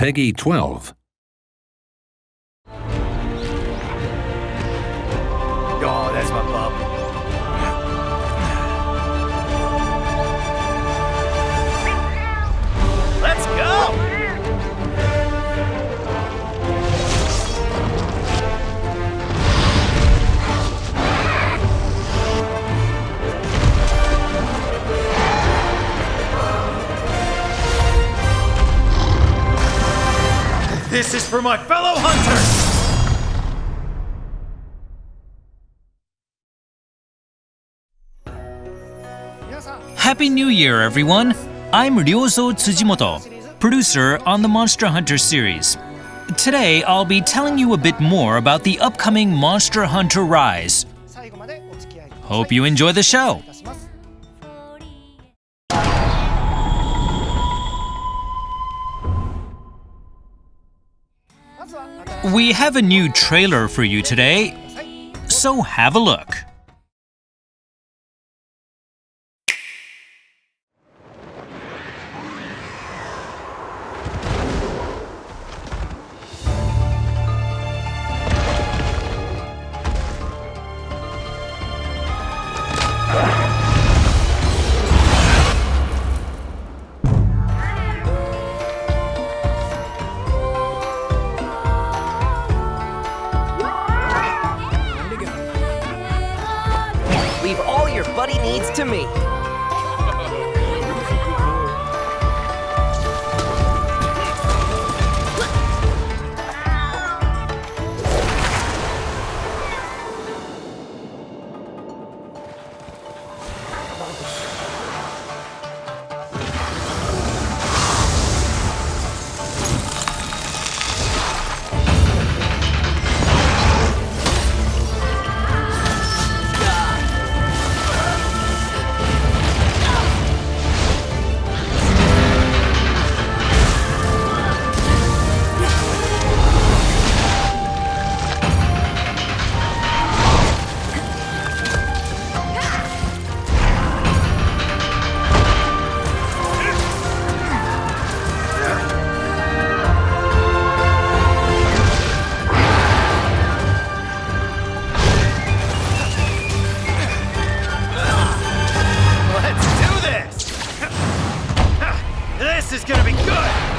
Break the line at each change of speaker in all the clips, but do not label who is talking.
Peggy 12.
Oh, that's my pup. Let's go! This is for my fellow hunters!
Happy New Year, everyone! I'm Ryozo Tsujimoto, producer on the Monster Hunter series. Today, I'll be telling you a bit more about the upcoming Monster Hunter Rise. Hope you enjoy the show! We have a new trailer for you today, so have a look.
Leave all your buddy needs to me.
This is gonna be good!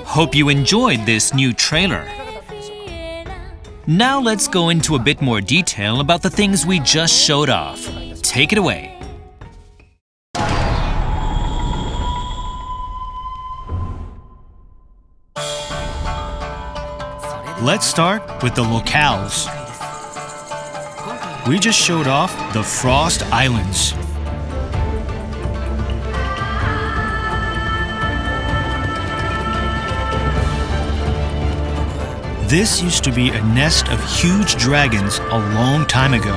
Hope you enjoyed this new trailer. Now let's go into a bit more detail about the things we just showed off. Take it away.
Let's start with the locales. We just showed off the Frost Islands. This used to be a nest of huge dragons a long time ago,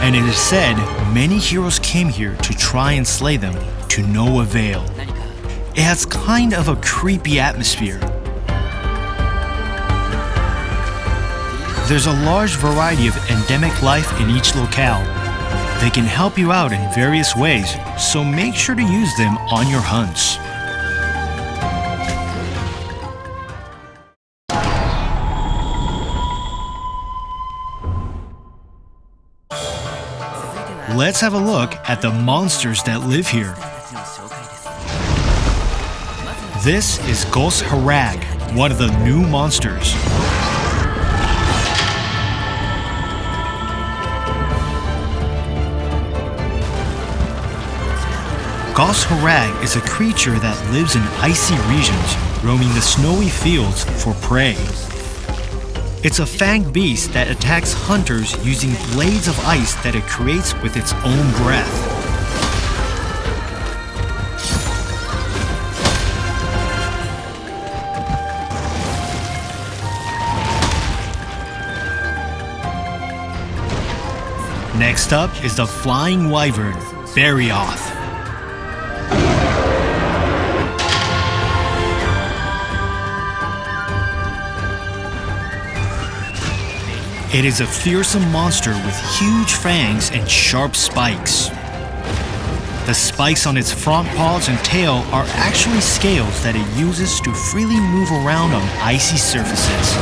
and it is said many heroes came here to try and slay them to no avail. It has kind of a creepy atmosphere. There's a large variety of endemic life in each locale. They can help you out in various ways, so make sure to use them on your hunts. let's have a look at the monsters that live here. This is Gos Harag, one of the new monsters. Gos Harag is a creature that lives in icy regions, roaming the snowy fields for prey. It's a fanged beast that attacks hunters using blades of ice that it creates with its own breath. Next up is the flying wyvern, Berioth. It is a fearsome monster with huge fangs and sharp spikes. The spikes on its front paws and tail are actually scales that it uses to freely move around on icy surfaces.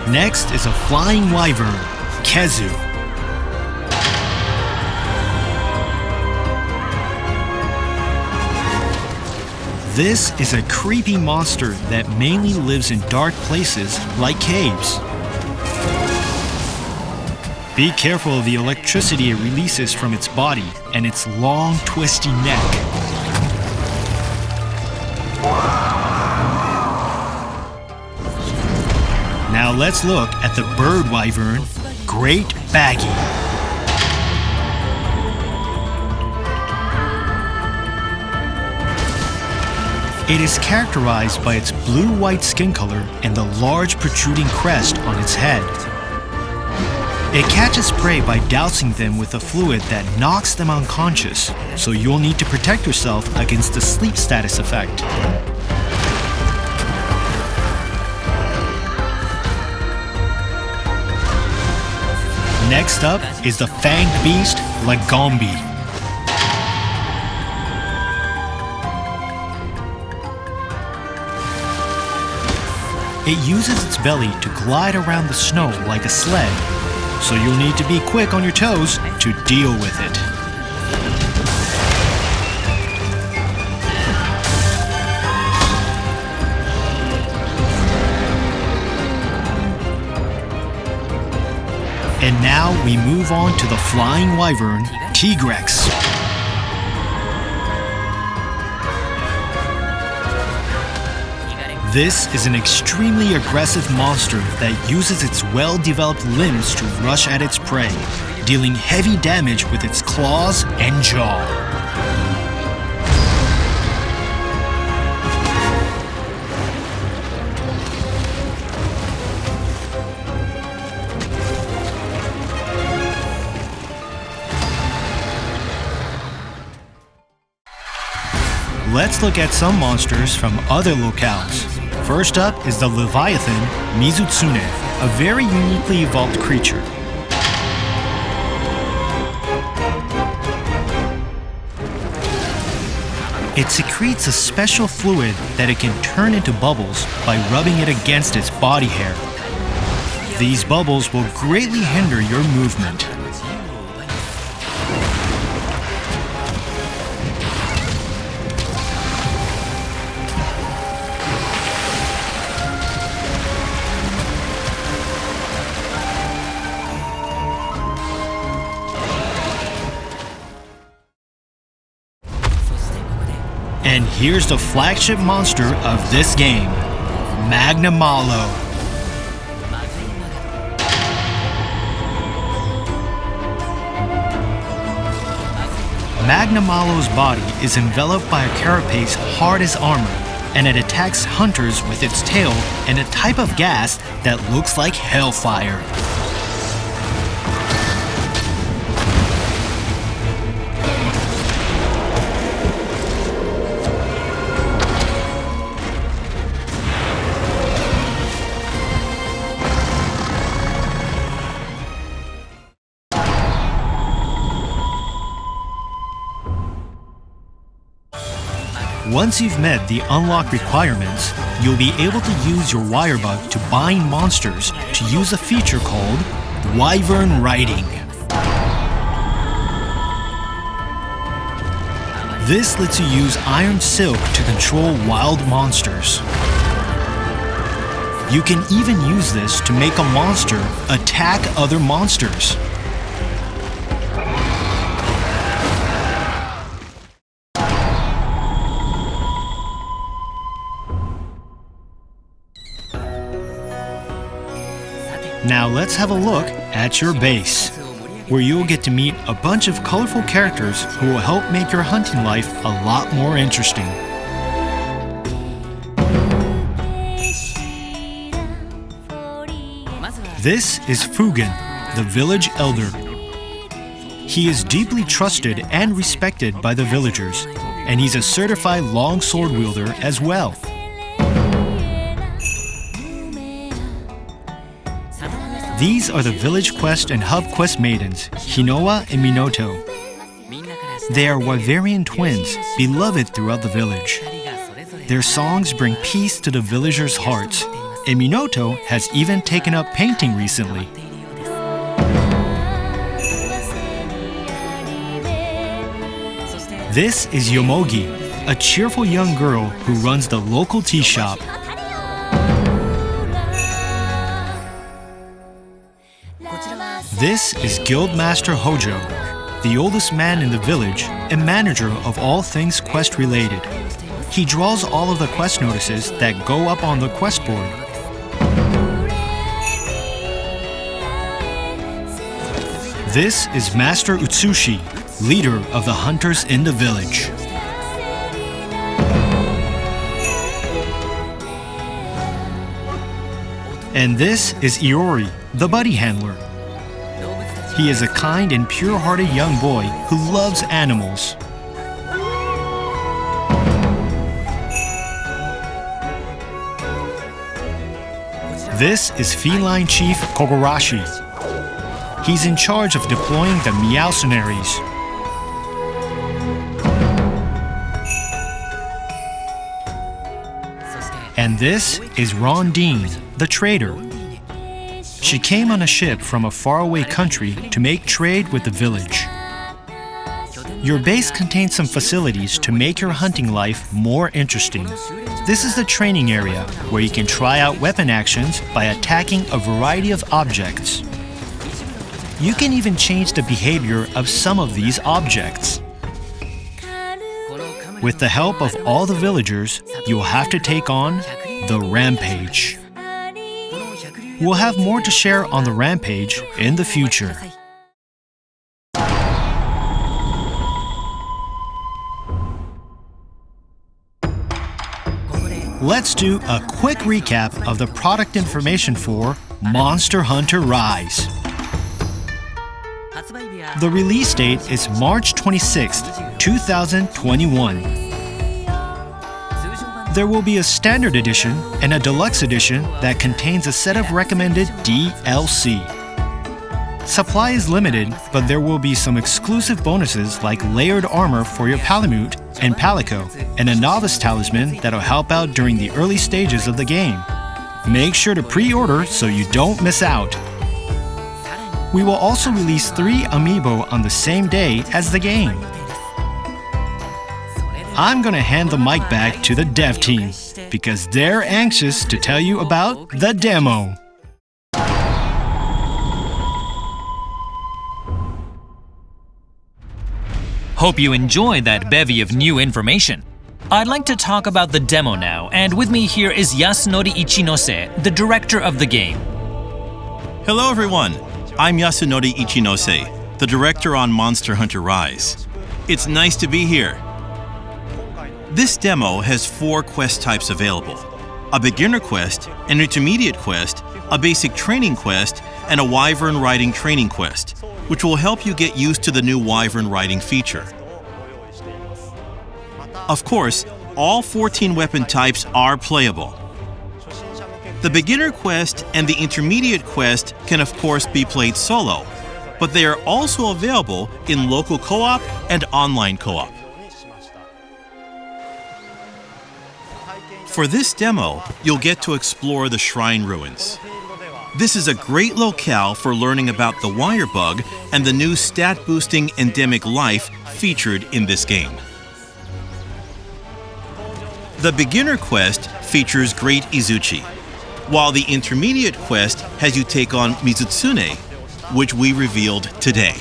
Next is a flying wyvern, Kezu. This is a creepy monster that mainly lives in dark places like caves. Be careful of the electricity it releases from its body and its long, twisty neck. Now let's look at the bird wyvern, Great Baggy. It is characterized by its blue-white skin color and the large protruding crest on its head. It catches prey by dousing them with a fluid that knocks them unconscious, so you'll need to protect yourself against the sleep status effect. Next up is the fanged beast, Lagombi. It uses its belly to glide around the snow like a sled, so you'll need to be quick on your toes to deal with it. And now we move on to the flying wyvern, Tigrex. This is an extremely aggressive monster that uses its well-developed limbs to rush at its prey, dealing heavy damage with its claws and jaw. Let's look at some monsters from other locales. First up is the Leviathan Mizutsune, a very uniquely evolved creature. It secretes a special fluid that it can turn into bubbles by rubbing it against its body hair. These bubbles will greatly hinder your movement. And here's the flagship monster of this game, Magnamalo. Magnamalo's body is enveloped by a carapace hard as armor, and it attacks hunters with its tail and a type of gas that looks like hellfire. Once you've met the unlock requirements, you'll be able to use your wire bug to bind monsters to use a feature called Wyvern Writing. This lets you use iron silk to control wild monsters. You can even use this to make a monster attack other monsters. Now let's have a look at your base, where you'll get to meet a bunch of colorful characters who will help make your hunting life a lot more interesting. This is Fugen, the village elder. He is deeply trusted and respected by the villagers, and he's a certified longsword wielder as well. These are the village quest and hub quest maidens, Hinoa and Minoto. They are Wyverian twins, beloved throughout the village. Their songs bring peace to the villagers' hearts, and Minoto has even taken up painting recently. This is Yomogi, a cheerful young girl who runs the local tea shop. This is Guildmaster Hojo, the oldest man in the village and manager of all things quest related. He draws all of the quest notices that go up on the quest board. This is Master Utsushi, leader of the hunters in the village. And this is Iori, the buddy handler. He is a kind and pure-hearted young boy who loves animals. This is Feline Chief Kogarashi. He's in charge of deploying the Meowcenaries. And this is Rondine, the trader. She came on a ship from a faraway country to make trade with the village. Your base contains some facilities to make your hunting life more interesting. This is the training area, where you can try out weapon actions by attacking a variety of objects. You can even change the behavior of some of these objects. With the help of all the villagers, you will have to take on the Rampage. We'll have more to share on the Rampage in the future. Let's do a quick recap of the product information for Monster Hunter Rise. The release date is March 26th, 2021. There will be a standard edition and a deluxe edition that contains a set of recommended DLC. Supply is limited, but there will be some exclusive bonuses like layered armor for your Palamute and Palico, and a novice talisman that'll help out during the early stages of the game. Make sure to pre-order so you don't miss out. We will also release 3 amiibo on the same day as the game. I'm gonna hand the mic back to the dev team because they're anxious to tell you about the demo.
Hope you enjoyed that bevy of new information. I'd like to talk about the demo now, and with me here is Yasunori Ichinose, the director of the game.
Hello everyone, I'm Yasunori Ichinose, the director on Monster Hunter Rise. It's nice to be here. This demo has 4 quest types available: a beginner quest, an intermediate quest, a basic training quest, and a Wyvern Writing training quest, which will help you get used to the new Wyvern Writing feature. Of course, all 14 weapon types are playable. The beginner quest and the intermediate quest can of course be played solo, but they are also available in local co-op and online co-op. For this demo, you'll get to explore the shrine ruins. This is a great locale for learning about the wire bug and the new stat-boosting endemic life featured in this game. The beginner quest features Great Izuchi, while the intermediate quest has you take on Mizutsune, which we revealed today.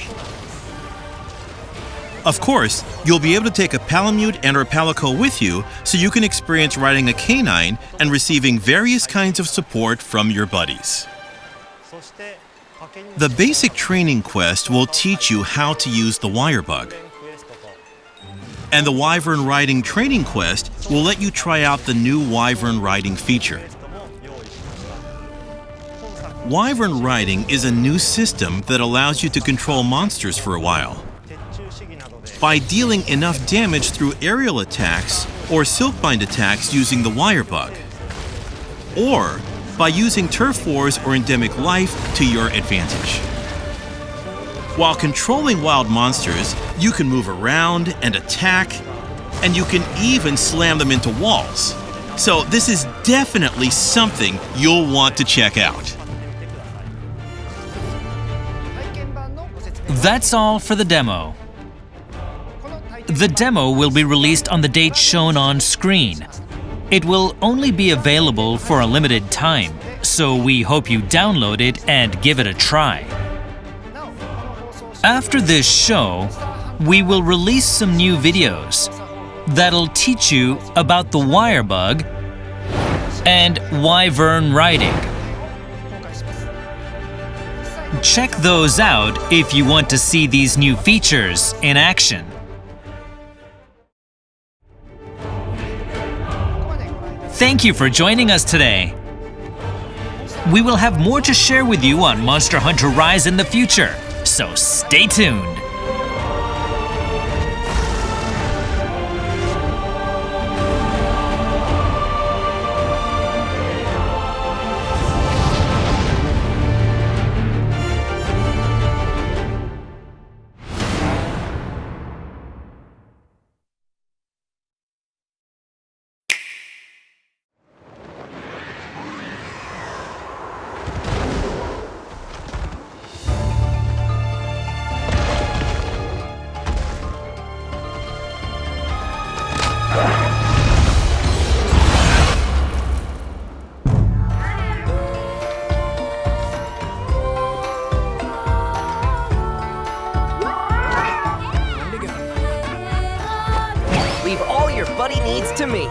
Of course, you'll be able to take a Palamute and or Palico with you so you can experience riding a canine and receiving various kinds of support from your buddies. The basic training quest will teach you how to use the wire bug. And the Wyvern Writing training quest will let you try out the new Wyvern Writing feature. Wyvern Writing is a new system that allows you to control monsters for a while. By dealing enough damage through aerial attacks or silkbind attacks using the wire bug. Or by using turf wars or endemic life to your advantage. While controlling wild monsters, you can move around and attack, and you can even slam them into walls. So this is definitely something you'll want to check out.
That's all for the demo. The demo will be released on the date shown on screen. It will only be available for a limited time, so we hope you download it and give it a try. After this show, we will release some new videos that'll teach you about the wire bug and Wyvern Writing. Check those out if you want to see these new features in action. Thank you for joining us today. We will have more to share with you on Monster Hunter Rise in the future, so stay tuned.
Leave all your buddy needs to me.